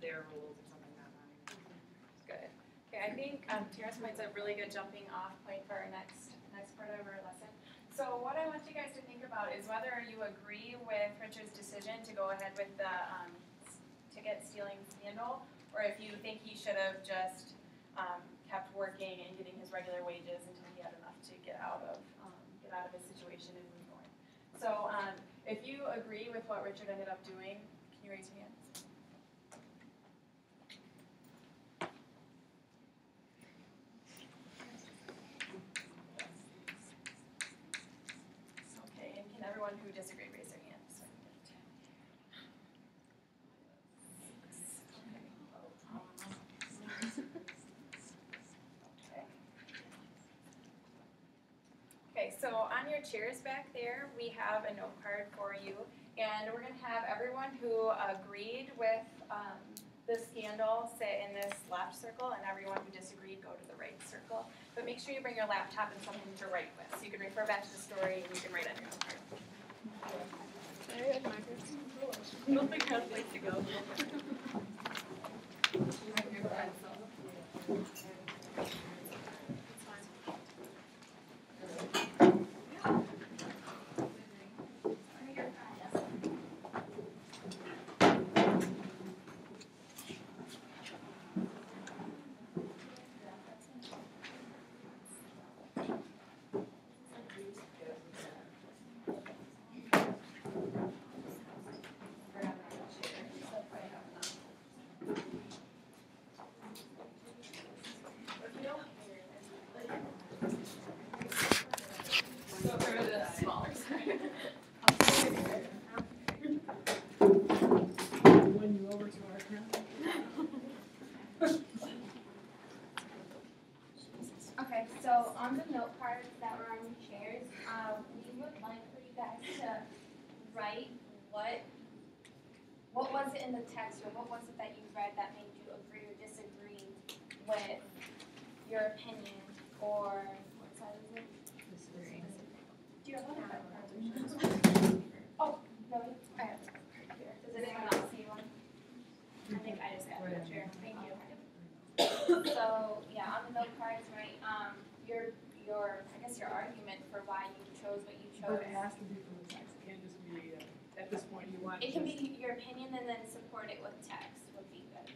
their rules or something like that. Good. Okay, I think Tara's point's a really good jumping off point for our next part of our lesson. So what I want you guys to think about is whether you agree with Richard's decision to go ahead with the ticket stealing scandal, or if you think he should have just kept working and getting his regular wages until he had enough to get out of his situation and move on. So if you agree with what Richard ended up doing, can you raise your hand? Okay, and can everyone who disagree raise their hand? So I can get it. Okay, so on your chairs back there, we have a note card for you, and we're going to have everyone who agreed with the scandal sit in this left circle, and everyone who disagreed go to the right circle. But make sure you bring your laptop and something to write with, so you can refer back to the story and you can write on your own card. I don't think I have a place to go. Okay, so on the note cards that were on your chairs, we would like for you guys to write what was it in the text, or what was it that you read that made you agree or disagree with your opinion, or what side is it? Disagree. Do you have one? Oh, really? I have it here. Does anyone else see one? I think I just got it. Sure. Thank you. So yeah, on the note cards, right? Your I guess your argument for why you chose what you chose. But it has to be from the text. It can't just be at this point you want. It can be your opinion and then support it with text would be good.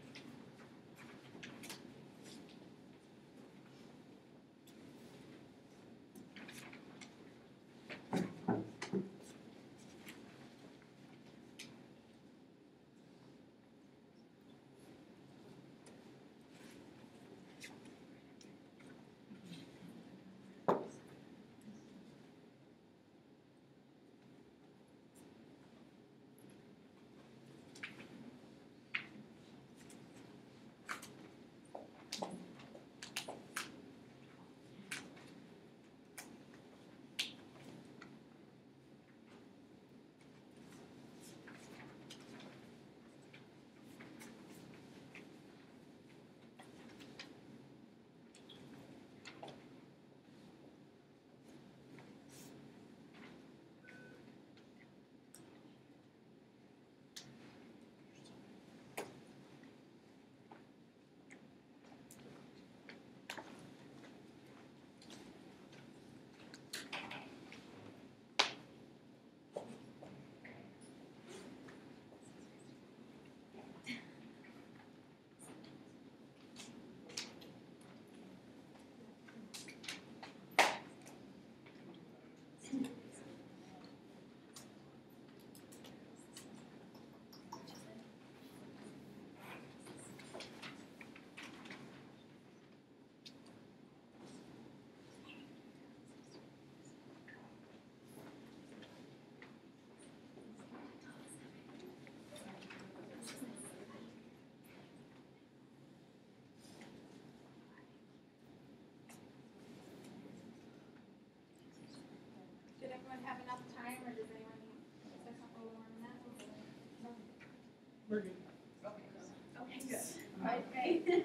Did everyone have enough time, or does anyone need a couple more than that? We're good. Okay, good. Okay.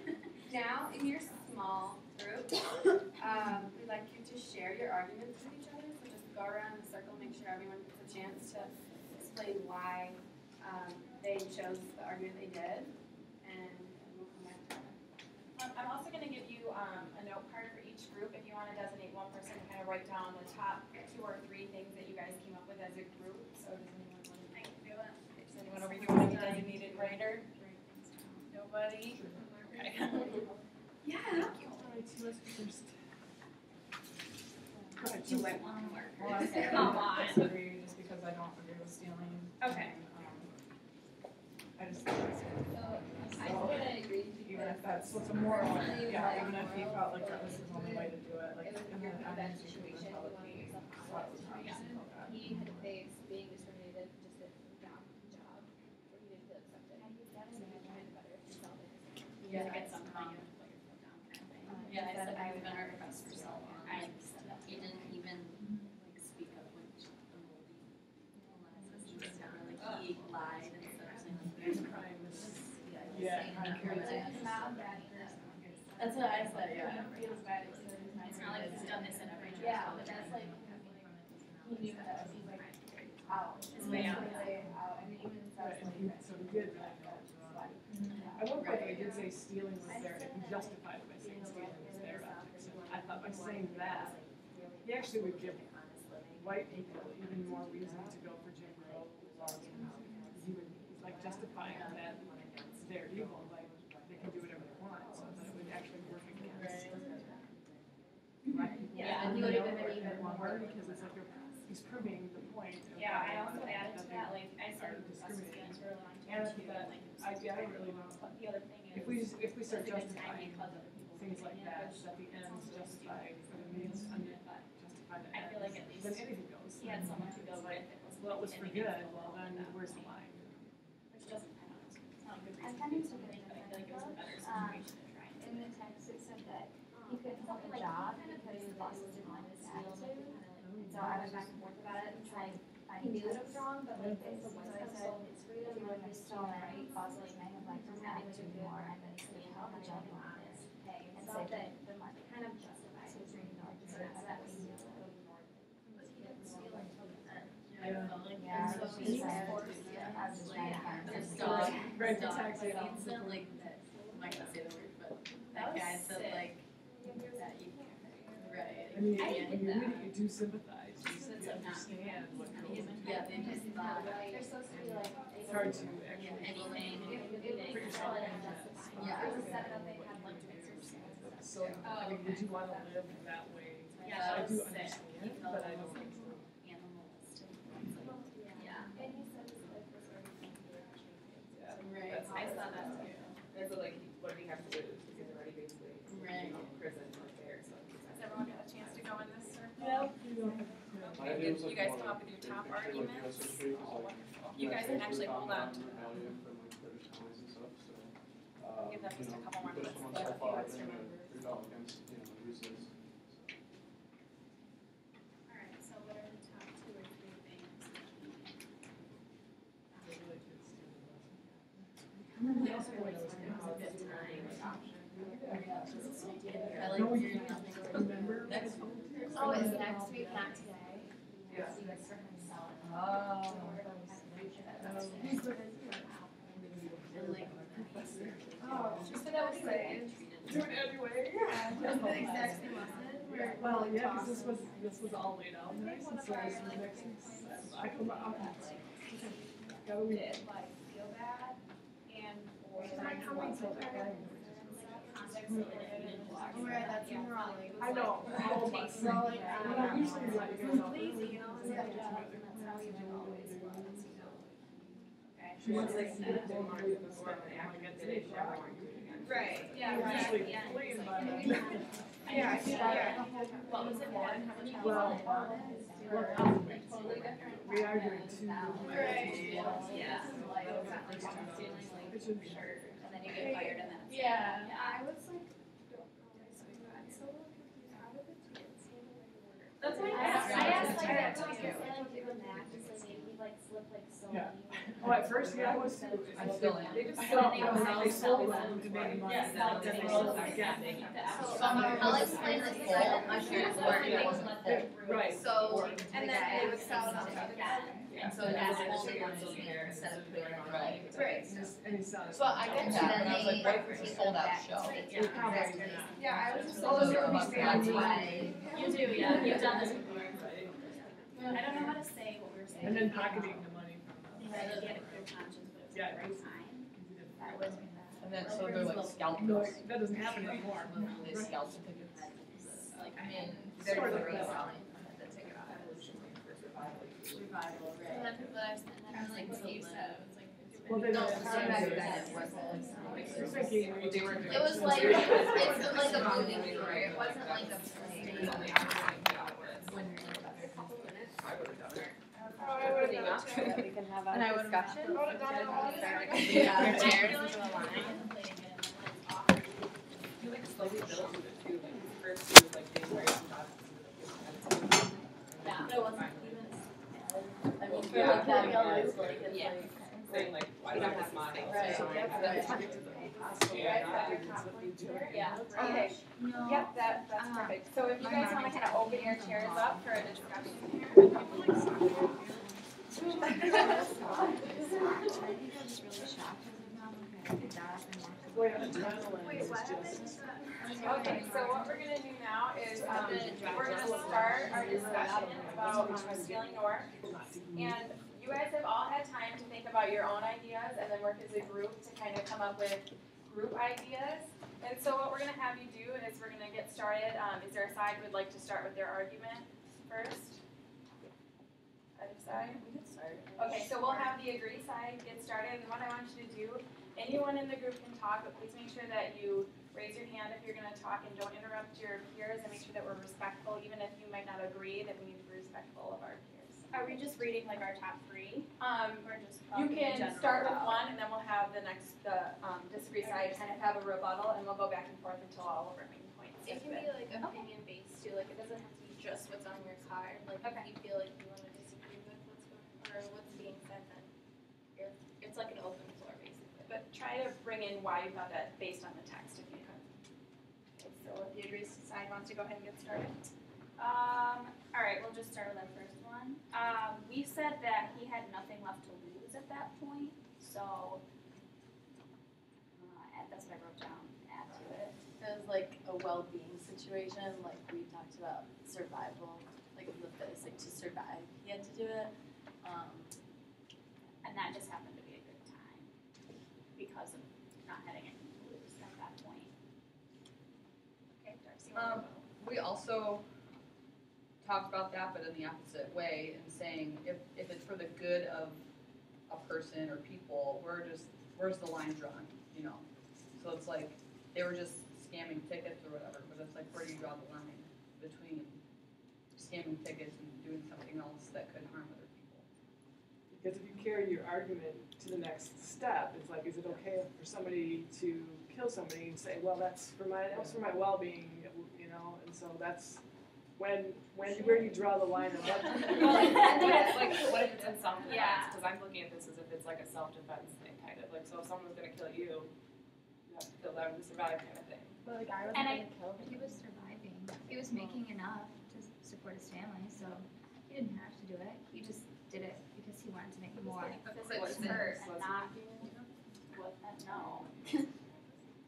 Now, in your small group, we'd like you to share your arguments with each other. So just go around in a circle, make sure everyone gets a chance to explain why they chose the argument they did, and Let's first. You might want to work. Well, I said, Come on. I disagree just because I don't agree with stealing. Okay. I just think it's. I wouldn't agree Even if because that's what's a moral, Really, yeah, like, even if you felt like that was the only way to do it, like, it would and be then a I bad didn't think situation, it was you want public. yourself So that was honest. obviously so bad. He had faced being discriminated just at the job where he didn't feel accepted. And he's definitely trying to better himself. Yeah, get some kind of put your foot down kind of thing. Yeah, I said I've been our request for so long. He didn't even like speak up when the moldy molasses and stuff. Like he lied instead of saying like His crime is, yeah, That's what I said, yeah. It's not like he's done this in every job. Yeah, but that's like, he knew that, he's like, out. It's way out. Out, and even right, says and like. he, so he did, like, at one point, they did say stealing was there, he justified it by saying stealing was there. I thought by saying that, he actually would give white people even more reason to go for Jim Crow laws. He would, like, justifying that they're evil, like, they can do whatever they want, so that it would actually work against. Right? Yeah, and he would even been even more. Because it's like he's proving the point. of Yeah, I why also they added to they that, like, I said, are discriminating. feelings were a long And time too, that, like, I really don't. but the other thing is. If we start it's a good time justifying because other people's things like opinion, that, which that the ends justify or the means justify the I feel like at ends, least then anything goes. he had someone to go with. Well, it was for good, well then, where's the line? Which doesn't, I don't know, it's not a good I reason kind to of do took it something, in but I feel like it was a better situation to try and. In the text, it said that he couldn't hold a job because his bosses didn't like his attitude. And so I went back and forth about it and tried, he knew that it was wrong, but like, this is what I said, it's freedom, if you were just so right, bosses may have liked his attitude more, and then he could help the job on this. And so that the market kind of justifies his ignored his attitude. Yeah, so he's forced, I was just trying to find His this. dog, Right, his dog, taxi. he said like, I might not say the word, but that guy said like, that you can't, right. I mean, I when didn't you get read that. it, you do sympathize, you So it's you like not- understand what goes into Yeah, it. they just thought, They're supposed to be like. It's hard to actually anything. put yourself in that spot. Yeah. It was set up, they had like So, I mean, would you want to live that way? Yeah, I that do was sick. understand, He felt but I it don't. was like animalistic. It's like, yeah. And he said it's like this sort of thing. Right. That's I saw that too. And so like, what do we have to lose? Because he's already basically, Right. prison right there, so. Has everyone got a chance to go in this circle? Okay, if you guys come up with your top arguments, you guys can actually hold on to them. Give them just a couple more minutes, but a few extra members. Alright, so what are the top 2 or 3 things? I like hearing nothing. Remember? Oh, it's next week, not today. Yeah. Oh. And like, Oh, but that was like. Do it anyway. That's the exact same lesson. Well, yeah, because this was all laid out nice, and so this is next week's, I come out. Gotta read it. Did like feel bad and or My comments are like, context related blocks. Where that's when we're all like. I know, all of us. We're all like, But I usually let you guys know. lazy, you know, it's like, that's how we always was, you know. Okay. She wants like, Like, to don't argue with the storm and act like today, she never argued. Right, Yeah, right. Usually Yeah. fleeing by Yeah, Yeah. What was it for? How much Well, We're probably. totally different. We are doing two. Right. Yeah. Like, Feeling like It should be. shirt, and then you get fired and that's. yeah, I was like, don't know myself, I'm so confused, how did the kids handle like order? That's what I asked like I that, asked like, too. I like do a match, and so maybe like slip like so. Yeah. Oh, at first, yeah, I was too. I still am. They just Well, they no, themselves they sell sold them. them to make money. Yes, Then they sold them again. I'll explain this poll, my parents were in it. Right. So, And then they would sell it on the other guy. and so it was only one here instead of putting it on. Right. Right. And he sounded. So I get that, and I was like, right, he sold out the show. You're probably not. Yeah, I was just Oh, like. you're about That's to- why. You do, yeah, you've done this before. Right. I don't know how to say what we were saying. And then pocketing the money from Right, you had a clear conscience, but it was Yeah, the right it's- time. That was. And then, so they're like scalp No, pills. that doesn't happen anymore. They scalp tickets. Like, I mean, Sort of they're like that. reselling the ticket off. Revival, And then people are saying, and then like what you said, it was like. Well, they don't. It was like, it's like a movie theater, it wasn't like a play. We can have And I would've discussion. Yeah, chairs into a line. You like slowly built to the two, like first he was like being very unconscious. Yeah, but it wasn't even, I mean, for Yeah. like that goes, like, it's Yeah. like. Saying like, why do I have mine? Right. Yeah. Okay, No. yep, that's perfect. So if you guys wanna kind of open your chairs up for a discussion here. Wait, just. Okay, so what we're gonna do now is, we're gonna start our discussion about Stealing North. And you guys have all had time to think about your own ideas and then work as a group to kind of come up with group ideas. And so what we're gonna have you do is we're gonna get started. Is there a side who would like to start with their argument first? Either side? Okay, so we'll have the agree side get started, and what I want you to do, anyone in the group can talk, but please make sure that you raise your hand if you're gonna talk and don't interrupt your peers, and make sure that we're respectful, even if you might not agree, that we need to be respectful of our peers. Are we just reading like our top three? Or just You talking in can general start with about- one, and then we'll have the disagree side kind of have a rebuttal, and we'll go back and forth until all of our main points. It have can been- be like opinion based too, like it doesn't have to be just what's on your card, like if you feel like you wanna disagree with what's being said, then it's like an open floor basically. But try to bring in why you thought that based on the text, if you could. Okay, so if the agree side wants to go ahead and get started. All right, we'll just start with our first one. We said that he had nothing left to lose at that point, so that's what I wrote down. Add to it. It was like a well-being situation, like we talked about survival, like the fittest, like to survive, he had to do it. And that just happened to be a good time because of not having anything to lose at that point. Okay, Darcy. We also talked about that, but in the opposite way, and saying if it's for the good of a person or people, where's the line drawn, you know? So it's like, they were just scamming tickets or whatever, but it's like, where do you draw the line between scamming tickets and doing something else that could harm other people? Because if you carry your argument to the next step, it's like, is it okay for somebody to kill somebody and say, well, that was for my well-being, you know? And so that's where you draw the line of what. Well, I think it's like, what if it's in self-defense? Yeah. Because I'm looking at this as if it's like a self-defense thing, kind of, like, so if someone's gonna kill you, you have to kill them to survive, kind of thing. But the guy And I- wasn't getting killed. He was surviving. He was making enough to support his family, so he didn't have to do it. He just did it because he wanted to make more. Because it's hurt and not no.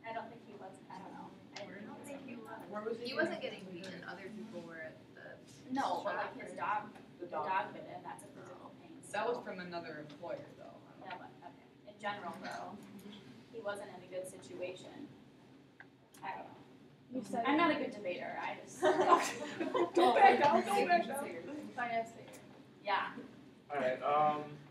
I don't think he was. I don't know. I don't think he was. Where was He wasn't getting beaten, other people were at the. No, but like his dog, The the dog bit him. That's a physical pain. That was so- from another employer, though. Yeah, but okay. In general, though, he wasn't in a good situation. I don't know. You said. I'm not a good debater. I just. Go back down, go back down. Finance. Yeah. Alright,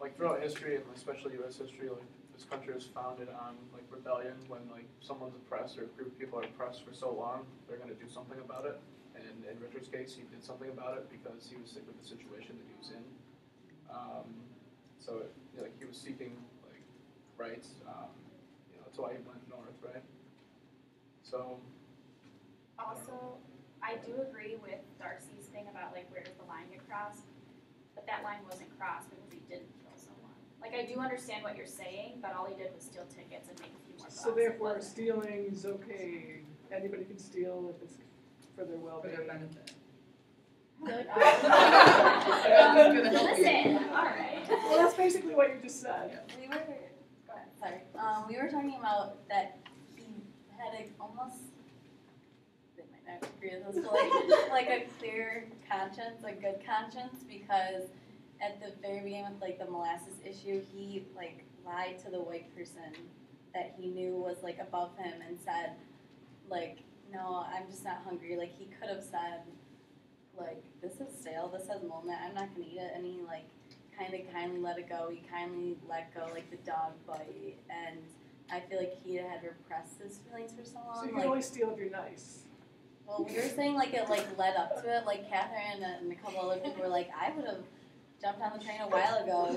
like throughout history, and especially US history, like this country was founded on like rebellion. When like someone's oppressed or a group of people are oppressed for so long, they're gonna do something about it. And in Richard's case, he did something about it because he was sick with the situation that he was in. So like he was seeking like rights. That's why he went north, right? So Also, I do agree with Darcy's thing about like where does the line get crossed, but that line wasn't crossed because he didn't kill someone. Like I do understand what you're saying, but all he did was steal tickets and make a few more bucks. So therefore, It wasn't- stealing is okay. Anybody can steal if it's for their For well-being. their benefit. Listen, all right. Well, that's basically what you just said. We were, we were talking about that he had almost, they might not agree with this, but like a clear conscience, a good conscience, because at the very beginning with like the molasses issue, he like lied to the white person that he knew was like above him and said, like, no, I'm just not hungry. Like he could have said, like, this is stale, this has mold in it, I'm not gonna eat it. And he like kindly let it go. He kindly let go like the dog bite, and I feel like he had repressed his feelings for so long. So you can only steal if you're nice. Well, we were saying like it like led up to it. Like Catherine and a couple other people were like, I would have jumped on the train a while ago.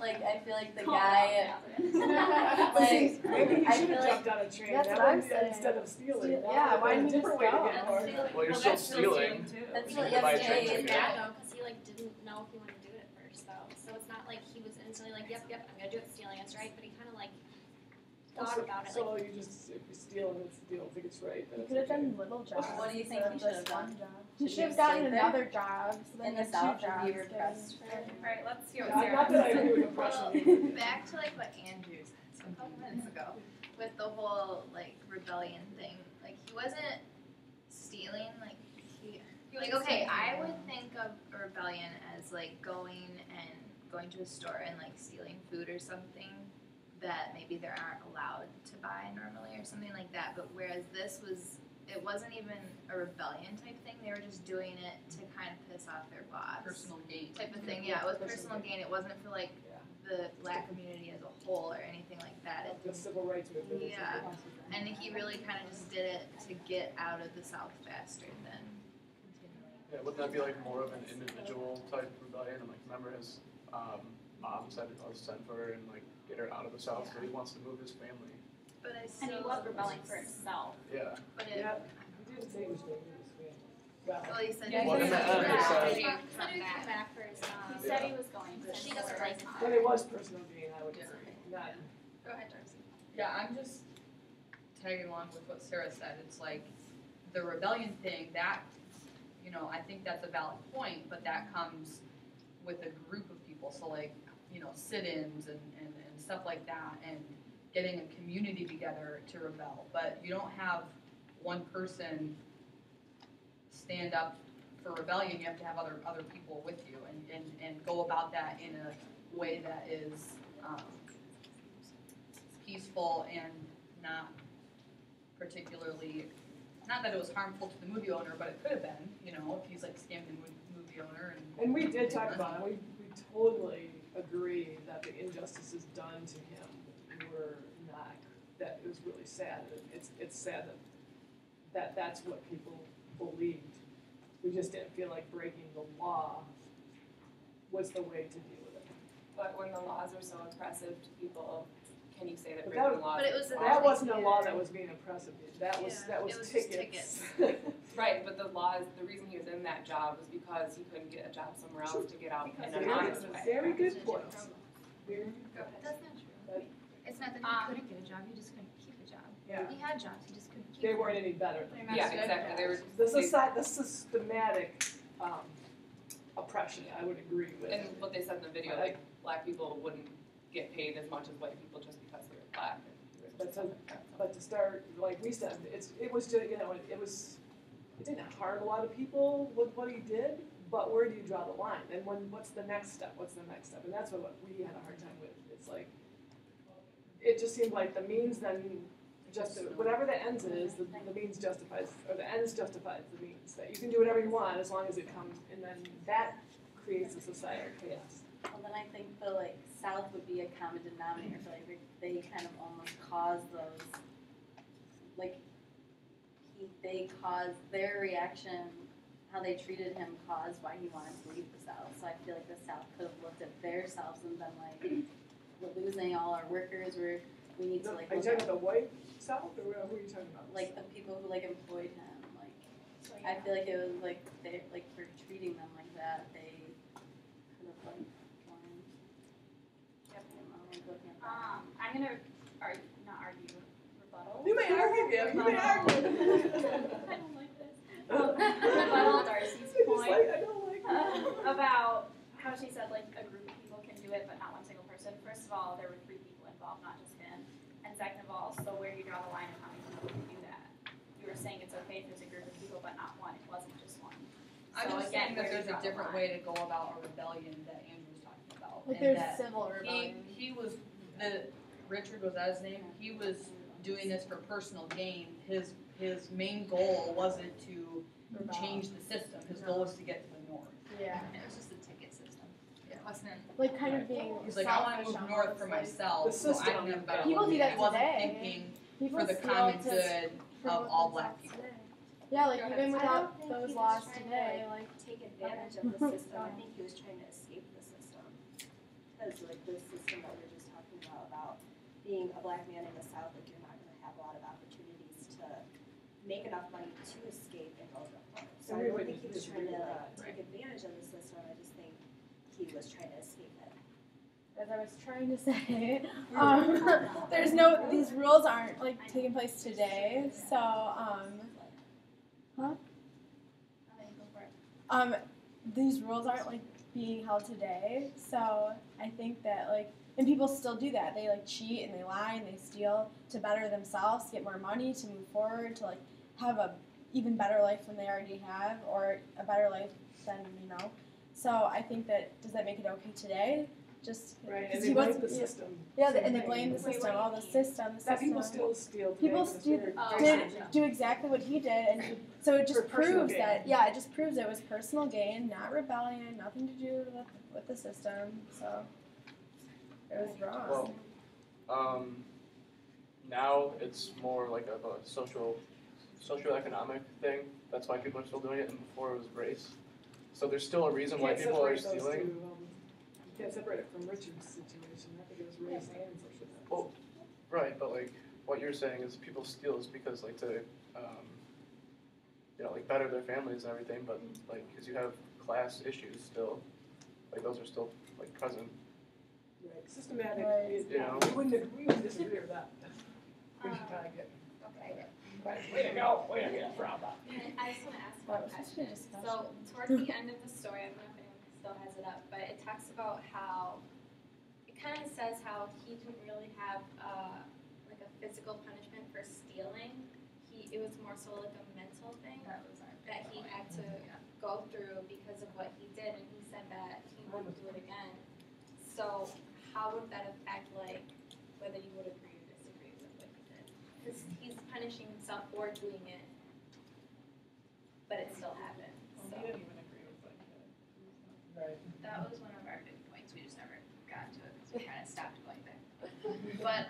Like I feel like the guy. Like Maybe you I should feel have like jumped on a train. That's That what I'm would be saying. instead of stealing. Yeah, why didn't you different way to just get go? more. Well, you're still stealing. That's You what can buy a yesterday train is ticket. bad though, because he like didn't know if he wanted to do it at first though. So it's not like he was instantly like, yep, I'm gonna do it. Stealing is right, but he kind of like thought about it. So Like, you just, if you steal and you don't think it's right, then You it's could have okay. done little jobs. What do you think instead he of should have just one done? job. He Should should have he have gotten stayed there? another job. So then In the you had South, two would be jobs. repressed. Alright, let's see what Not Sarah that I has to agree say. with oppression. Well, back to like what Andrew said a couple minutes ago with the whole like rebellion thing. Like he wasn't stealing. Like he like okay, I would think of a rebellion as like going to a store and like stealing food or something that maybe they aren't allowed to buy normally or something like that. But whereas this was, it wasn't even a rebellion type thing. They were just doing it to kind of piss off their boss. Personal gain. Type of thing. Yeah, it was personal gain. It wasn't for like the Black community as a whole or anything like that. The civil rights movement. is Yeah. okay. And he really kind of just did it to get out of the South faster than continuing. Yeah, wouldn't that be like more of an individual type rebellion? And like, remember his mom said he was sent for her and like get her out of the South, so he wants to move his family. But I And still. he was rebelling for himself. Yeah. But it. Yeah, he didn't say he was doing this. Well, Well, he said Yeah, he Well, was in the end, gonna it said- he would come back for his He said he was going to. She doesn't like him. But it was personal gain, I would Yeah. say, not. Go ahead, Darcy. Yeah, I'm just tagging along with what Sarah said. It's like the rebellion thing, that, you know, I think that's a valid point, but that comes with a group of people. So like, you know, sit-ins and stuff like that, and getting a community together to rebel. But you don't have one person stand up for rebellion. You have to have other people with you and go about that in a way that is peaceful and not particularly, not that it was harmful to the movie owner, but it could have been, you know, if he's like scamming the movie owner And we did talk about it, we totally agree that the injustices done to him were not, that it was really sad. It's sad that that's what people believed. We just didn't feel like breaking the law was the way to deal with it. But when the laws are so oppressive to people, can you say that But breaking that- the laws? But it was is a- wrong? That wasn't a law that was being oppressive, that was, Yeah, that it was was just tickets. Right, but the laws, the reason he was in that job was because he couldn't get a job somewhere else to get out in an Very, honest way. very good point. Very Go ahead. That's not true. But- It's not that he couldn't get a job, he just couldn't keep a job. Yeah. He had jobs, he just couldn't keep They them. weren't any better. Yeah, exactly, they were, The systematic oppression, I would agree with. and what they said in the video, like, black people wouldn't get paid as much as white people just because they were black. But to start, like we said, it was just, you know, it didn't harm a lot of people with what he did, but where do you draw the line? And what's the next step? And that's what we had a hard time with. It's like, it just seemed like the means then whatever the ends is, the means justifies, or the ends justifies the means. That you can do whatever you want as long as it comes, and then that creates a societal chaos. Well, then I think the like South would be a common denominator. So like they kind of almost caused those, like they caused their reaction, how they treated him caused why he wanted to leave the South. So I feel like the South could have looked at their selves and been like, we're losing all our workers. We need to like Are you look talking at, about the white South, or who are you talking about? like the people who like employed him. Like I feel like it was like they like for treating them like that they could have like gone. Yep. Looking at that. I'm gonna not argue, rebuttal. You may argue, yeah, you may argue. I don't like this. Rebuttal Darcy's point I don't like it. about how she said like a group of people can do it, but not one single person. First of all, there were 3 people involved, not just him. And second of all, so where do you draw the line of how many people can do that? You were saying it's okay if there's a group of people, but not one. It wasn't just one. I'm So just again, saying that where do you there's a draw the different line? way to go about a rebellion that Andrew's talking about. Like and there's that civil rebellion. he was Richard, was that his name? He was doing this for personal gain. His main goal wasn't to change the system. His goal was to get to the north. Yeah. It was just a ticket system. It wasn't. Like kind of being He's like, I want to selfish move north almost, for like, myself, the so I system. can have a better People life. do that He wasn't today. thinking people for the steal common to good of promote all themselves black people. today. Yeah, like Go even ahead. without I don't think those he was laws trying to, today, like take advantage of the system. I think he was trying to escape the system. Because like the system that we were just talking about being a black man in the South, like you're not gonna have a lot of opportunities to make enough money to escape and go to the north. So I don't think he was trying to like take advantage of the system. I just think he was trying to escape it. as I was trying to say, these rules aren't like taking place today. So these rules aren't like being held today. So I think that like, and people still do that. They like cheat and they lie and they steal to better themselves, to get more money, to move forward, to like have a even better life than they already have, or a better life than So I think that, does that make it okay today? Just Right, and because they he blame wasn't. the system. Yeah, Same and they thing. blame the system. Oh, the system. That people still steal today. People but it's steal- very- did do exactly what he did, and so it just For personal proves that gain. it just proves it was personal gain, not rebellion, nothing to do with the system. So it was wrong. Well, now it's more like of a socioeconomic thing. That's why people are still doing it, and before it was race. So there's still a reason why Can't people are separate those stealing. two, you can't separate it from Richard's situation. I think it was race and social. Well, right, but like what you're saying is people steal is because like to, like better their families and everything. But like because you have class issues still, like those are still like present. Right, systematic. Right. We wouldn't disagree with that. We should kind of get. Okay. Way to go! Way to get proud of. I just want to ask That one was such a question. discussion. So towards the end of the story, I don't know if anyone still has it up, but it talks about how, it kind of says how he didn't really have like a physical punishment for stealing. It was more so like a mental thing That was our that he had to go through because of what he did, and he said that he wouldn't do it again. So how would that affect like whether you would agree or disagree with what he did? Because he's punishing himself for doing it, but it still happened. So. He didn't even agree with what he did. Right. That was one of our big points. We just never got to it because we kind of stopped going there. But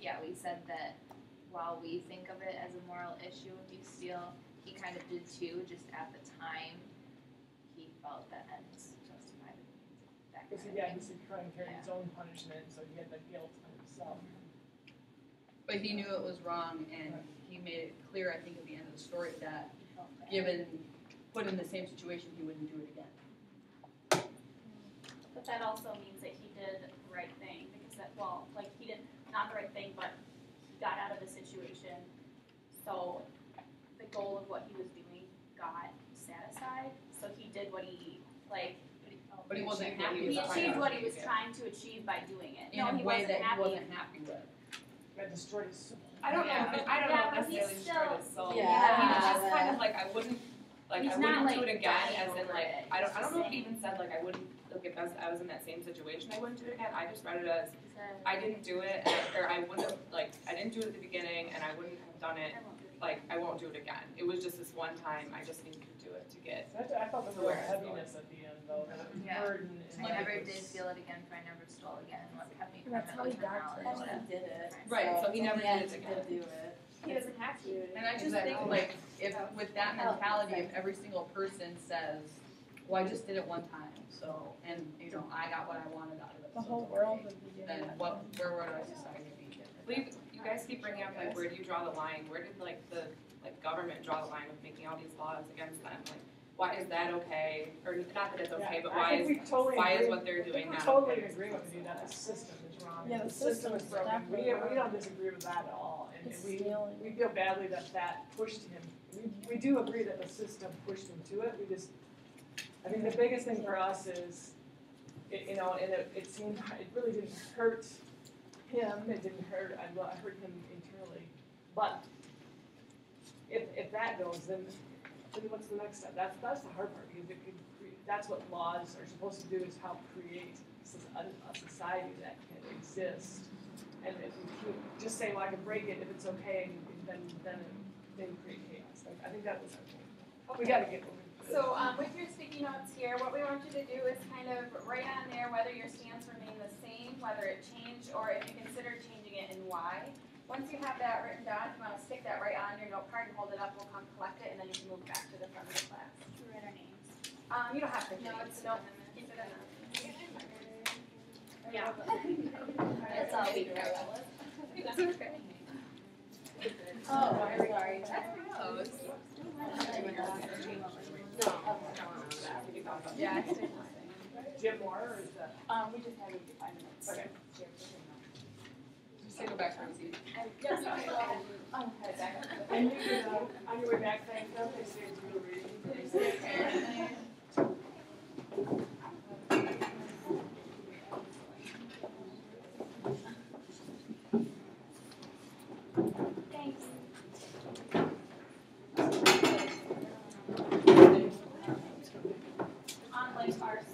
yeah, we said that while we think of it as a moral issue if you steal, he kind of did too. Just at the time, he felt that ends justified the means. That Because kind of he thing. was trying to carry his own punishment, so he had the guilt on himself. But he knew it was wrong, and he made it clear, I think, at the end of the story, that He felt bad. put in the same situation, he wouldn't do it again. But that also means that he did the right thing, because he did, not the right thing, but he got out of the situation. So the goal of what he was doing got satisfied, so he did what he, But he wasn't happy he with the achieved what he outcome. was trying to achieve by doing it. In No, a he way wasn't that he happy. wasn't happy with. That destroyed his soul. I don't know, I don't Yeah, know but he's necessarily destroyed his soul. Yeah. He was just kind of like, I wouldn't, He's I not, wouldn't do like, it again, dying as in over like, it. I He's don't just know if he saying. even said like, I wouldn't, like if I was in that same situation, I wouldn't do it again. I just read it as, I didn't do it, or I wouldn't have, like, I didn't do it at the beginning, and I wouldn't have done it, like, I won't do it again. It was just this one time, I just needed to do it to get. I felt there was a real heaviness at the end, though. That it was Yeah. burden. And I never it was- did feel it again, for I never stole again. What kept me from That's it how was he got to knowledge. He did it. Right, so he never yeah, did it again. He did do it. He doesn't have to. And I just think like, if, with that mentality, if every single person says, well, I just did it one time, so, and, I got what I wanted out of it. The so whole it's world okay, would be doing Then that. where would our society be? Well, you guys keep bringing up like, where do you draw the line? Where did like the government draw the line with making all these laws against them? Like, why is that okay? Or not that it's okay, but I why think we totally why is agree. what they're doing We're not totally okay? in agreement with you that the system is wrong. Yeah, the system is system's broken. definitely We wrong. don't disagree with that at all. And It's we stealing. feel badly that pushed him. We do agree that the system pushed him to it. I mean, the biggest thing for us is, and it seemed, it really didn't hurt him. It didn't hurt, I hurt him internally. But if that goes, then what's the next step? That's the hard part, because that's what laws are supposed to do, is help create a society that can exist And if you just say, well, I can break it if it's okay, then they create chaos. Like, I think that was our point. We gotta get moving. So, with your sticky notes here, what we want you to do is kind of write on there whether your stance remained the same, whether it changed, or if you consider changing it and why. Once you have that written down, if you want to stick that right on your note card and hold it up, we'll come collect it, and then you can move back to the front of the class. Should we write our names? You don't have to. No, it's no. not. Keep it in there. Yeah. That's all we do. That's okay. Oh, sorry. Gross. Yeah, it's Jim Moore, or is that? we just have 5 minutes. Okay. Just say go back to Rosie. Yes, I'm head back. And you could, on your way back, thank them, they say it's real reading. Thanks. On like ours.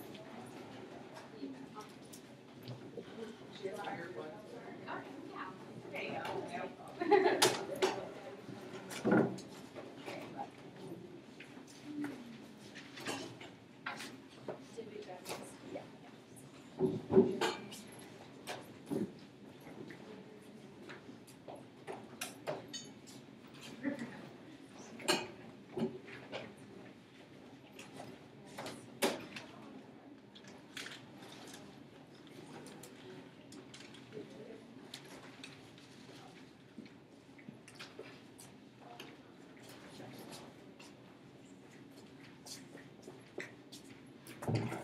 Thank you.